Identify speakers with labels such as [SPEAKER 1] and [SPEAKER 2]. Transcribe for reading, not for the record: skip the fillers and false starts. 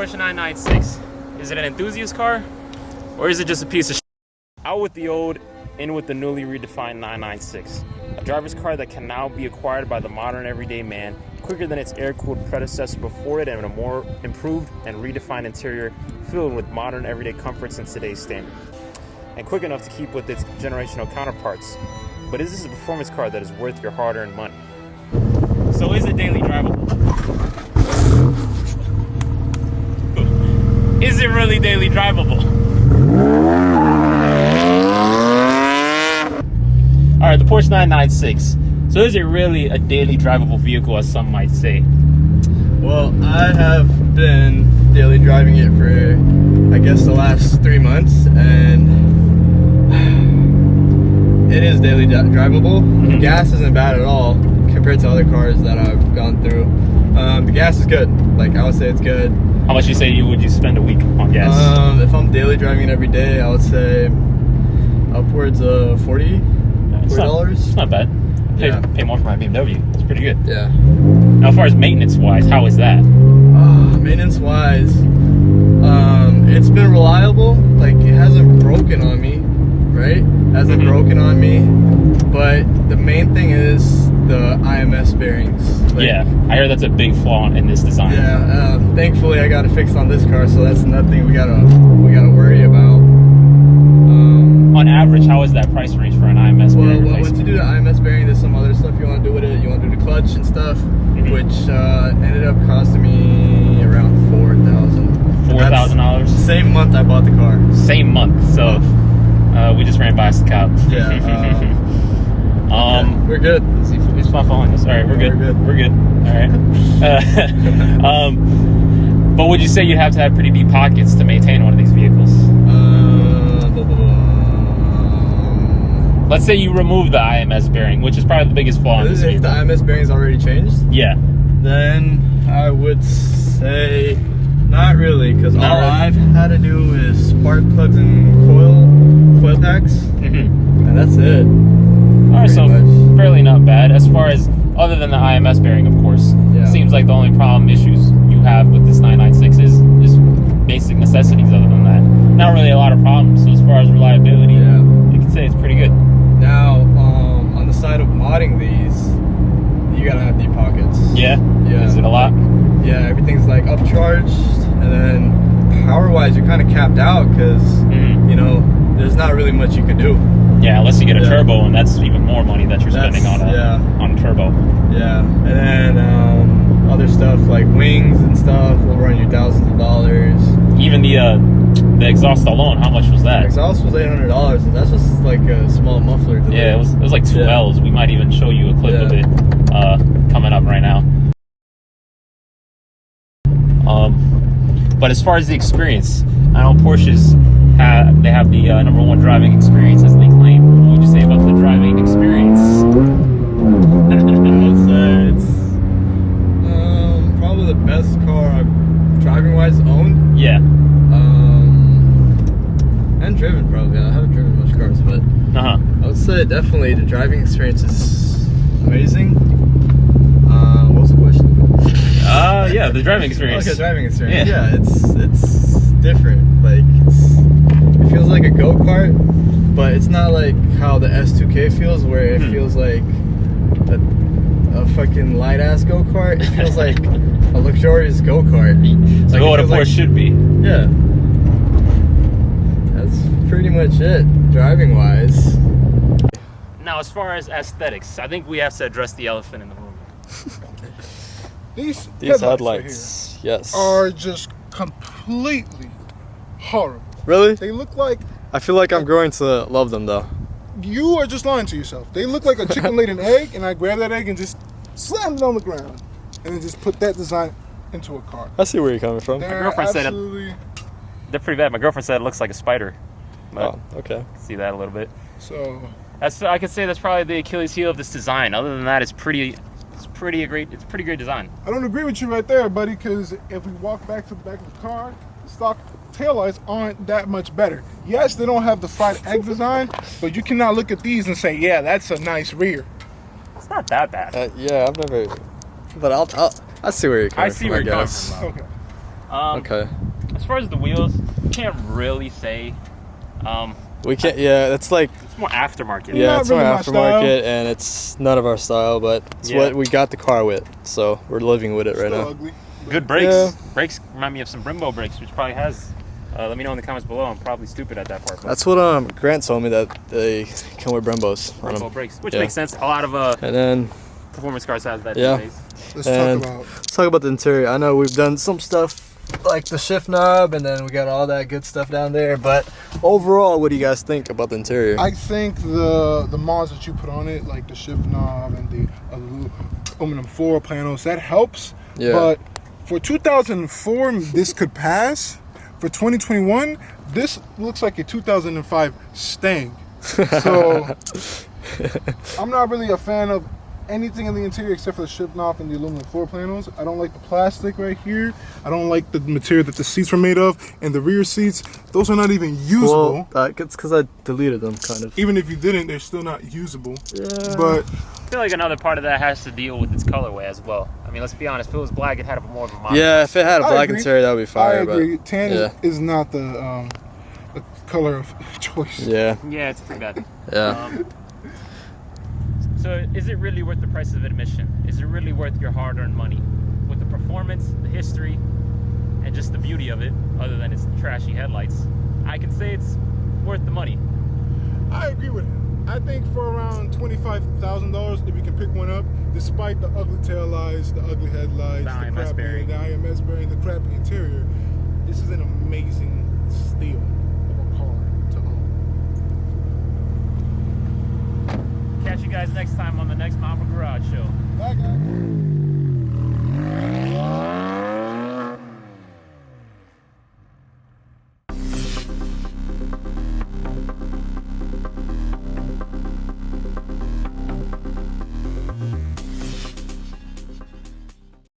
[SPEAKER 1] Porsche 996. Is it an enthusiast car, or is it just a piece of shit? Out with the old, in with the newly redefined 996. A driver's car that can now be acquired by the modern everyday man, quicker than its air-cooled predecessor before it, and a more improved and redefined interior filled with modern everyday comforts and today's standard. And quick enough to keep with its generational counterparts. But is this a performance car that is worth your hard-earned money? So is it daily drivable? Is it really daily drivable? All right, the Porsche 996. So is it really a daily drivable vehicle, as some might say?
[SPEAKER 2] Well, I have been daily driving it for, I guess, the last 3 months, and it is daily drivable. The gas isn't bad at all compared to other cars that I've gone through. The gas is good. Like, I would say it's good.
[SPEAKER 1] How much would you spend a week on gas?
[SPEAKER 2] If I'm daily driving it every day, I would say upwards of $40.
[SPEAKER 1] It's not bad. Pay more for my BMW. It's pretty good.
[SPEAKER 2] Yeah.
[SPEAKER 1] Now, as far as maintenance-wise, how is that?
[SPEAKER 2] Maintenance-wise, it's been reliable. Like, it hasn't broken on me, right? It hasn't broken on me. But the main thing is the IMS bearings. Like,
[SPEAKER 1] yeah, I heard that's a big flaw in this design.
[SPEAKER 2] Yeah. Thankfully, I got it fixed on this car, so that's nothing we gotta worry about.
[SPEAKER 1] On average, how is that price range for an IMS bearing?
[SPEAKER 2] Well, once you do the IMS bearing, there's some other stuff you want to do with it. You want to do the clutch and stuff, which ended up costing me around $4,000.
[SPEAKER 1] $4,000?
[SPEAKER 2] Same month I bought the car.
[SPEAKER 1] Same month. So we just ran by the cop.
[SPEAKER 2] Yeah. We're good.
[SPEAKER 1] He's not following us. All right, we're good. We're good. All right. But would you say you'd have to have pretty deep pockets to maintain one of these vehicles? Let's say you remove the IMS bearing, which is probably the biggest flaw in this vehicle.
[SPEAKER 2] If the IMS bearing's already changed?
[SPEAKER 1] Yeah.
[SPEAKER 2] Then I would say not really, because all I've had to do is spark plugs and coil packs, and that's it.
[SPEAKER 1] All right, so fairly not bad. As far as, other than the IMS bearing, of course, seems like the only issues you have with this 996 is just basic necessities. Other than that, not really a lot of problems. So as far as reliability, you can say it's pretty good.
[SPEAKER 2] Now, on the side of modding these, you gotta have deep pockets.
[SPEAKER 1] Yeah?
[SPEAKER 2] Yeah.
[SPEAKER 1] Is it a lot?
[SPEAKER 2] Yeah, everything's like upcharged, and then power-wise, you're kind of capped out because, you know, there's not really much you can do.
[SPEAKER 1] Yeah, unless you get a turbo, and that's even more money that you're spending on a turbo.
[SPEAKER 2] Yeah, and then other stuff like wings and stuff will run you thousands of dollars.
[SPEAKER 1] Even the exhaust alone, how much was that?
[SPEAKER 2] The exhaust was $800, and that's just like a small muffler.
[SPEAKER 1] Yeah, it was like 2 L's. We might even show you a clip of it coming up right now. But as far as the experience, I know Porsches have the #1 driving experience, as they claim. What would you say about the driving experience?
[SPEAKER 2] I would say it's probably the best car I've driving-wise owned.
[SPEAKER 1] Yeah.
[SPEAKER 2] And driven, probably. I haven't driven much cars, but I would say definitely the driving experience is amazing. What was the question?
[SPEAKER 1] Yeah, the driving experience.
[SPEAKER 2] Okay, driving experience. Yeah, it's different. Like, it feels like a go-kart, but it's not like how the S2K feels, where it feels like a fucking light-ass go-kart. It feels like a luxurious go-kart.
[SPEAKER 1] It's like what a Porsche should be.
[SPEAKER 2] Yeah. That's pretty much it, driving-wise.
[SPEAKER 1] Now, as far as aesthetics, I think we have to address the elephant in the room.
[SPEAKER 3] These
[SPEAKER 2] headlights, yes,
[SPEAKER 3] are just completely horrible.
[SPEAKER 2] Really?
[SPEAKER 3] They look like...
[SPEAKER 2] I feel like I'm growing to love them, though.
[SPEAKER 3] You are just lying to yourself. They look like a chicken laid an egg, and I grab that egg and just slam it on the ground, and then just put that design into a car.
[SPEAKER 2] I see where you're coming from.
[SPEAKER 1] My girlfriend said they're pretty bad. My girlfriend said it looks like a spider. But
[SPEAKER 2] okay.
[SPEAKER 1] See that a little bit.
[SPEAKER 3] So
[SPEAKER 1] I could say that's probably the Achilles heel of this design. Other than that, it's pretty great design.
[SPEAKER 3] I don't agree with you right there, buddy, because if we walk back to the back of the car, the stock taillights aren't that much better. Yes, they don't have the fried egg design, but you cannot look at these and say, yeah, that's a nice rear.
[SPEAKER 1] It's not that bad.
[SPEAKER 2] Yeah, I've never... But I see where you're coming from,
[SPEAKER 1] I see where you're coming from.
[SPEAKER 3] Okay.
[SPEAKER 2] Okay.
[SPEAKER 1] As far as the wheels, can't really say.
[SPEAKER 2] We can't. Yeah, that's like.
[SPEAKER 1] It's more aftermarket.
[SPEAKER 2] Yeah,
[SPEAKER 3] Not
[SPEAKER 2] it's
[SPEAKER 3] really
[SPEAKER 2] more
[SPEAKER 3] my style.
[SPEAKER 2] aftermarket, and it's none of our style, but it's what we got the car with, so we're living with it right
[SPEAKER 3] Still
[SPEAKER 2] now.
[SPEAKER 3] ugly.
[SPEAKER 1] Good brakes.
[SPEAKER 2] Yeah.
[SPEAKER 1] Brakes remind me of some Brembo brakes, which probably has. Let me know in the comments below. I'm probably stupid at that part. But
[SPEAKER 2] That's what Grant told me, that they come with Brembos on
[SPEAKER 1] Brembo
[SPEAKER 2] them.
[SPEAKER 1] brakes, which
[SPEAKER 2] Yeah.
[SPEAKER 1] makes sense. A lot of
[SPEAKER 2] And then
[SPEAKER 1] performance cars have that
[SPEAKER 2] Yeah.
[SPEAKER 1] these days.
[SPEAKER 3] Let's
[SPEAKER 2] And-
[SPEAKER 3] talk about.
[SPEAKER 2] let's talk about the interior. I know we've done some stuff like the shift knob, and then we got all that good stuff down there. But overall, what do you guys think about the interior?
[SPEAKER 3] I think the mods that you put on it, like the shift knob and the aluminum floor panels, that helps.
[SPEAKER 2] Yeah.
[SPEAKER 3] But for 2004, this could pass. For 2021, this looks like a 2005 Stang. So I'm not really a fan of anything in the interior except for the shift knob and the aluminum floor panels. I don't like the plastic right here. I don't like the material that the seats were made of, and the rear seats, those are not even usable.
[SPEAKER 2] Well, it's because I deleted them, kind of.
[SPEAKER 3] Even if you didn't, they're still not usable.
[SPEAKER 2] Yeah.
[SPEAKER 3] But
[SPEAKER 1] I feel like another part of that has to deal with its colorway as well. I mean, let's be honest. If it was black, it had more of a model.
[SPEAKER 2] Yeah, if it had a
[SPEAKER 3] I
[SPEAKER 2] black
[SPEAKER 3] agree.
[SPEAKER 2] interior, that would be
[SPEAKER 3] I
[SPEAKER 2] fire.
[SPEAKER 3] agree.
[SPEAKER 2] But
[SPEAKER 3] Tan
[SPEAKER 2] yeah.
[SPEAKER 3] is not the color of choice.
[SPEAKER 2] yeah,
[SPEAKER 1] Yeah, it's pretty bad.
[SPEAKER 2] yeah.
[SPEAKER 1] So is it really worth the price of admission? Is it really worth your hard-earned money? With the performance, the history, and just the beauty of it, other than its trashy headlights, I can say it's worth the money.
[SPEAKER 3] I agree with him. I think for around $25,000, if you can pick one up, despite the ugly tail lights, the ugly headlights,
[SPEAKER 1] The IMS bearing.
[SPEAKER 3] the IMS bearing, the crappy interior, this is an amazing steal of a car to own.
[SPEAKER 1] Catch you guys next time on the next Mama Garage Show.
[SPEAKER 3] Bye, guys.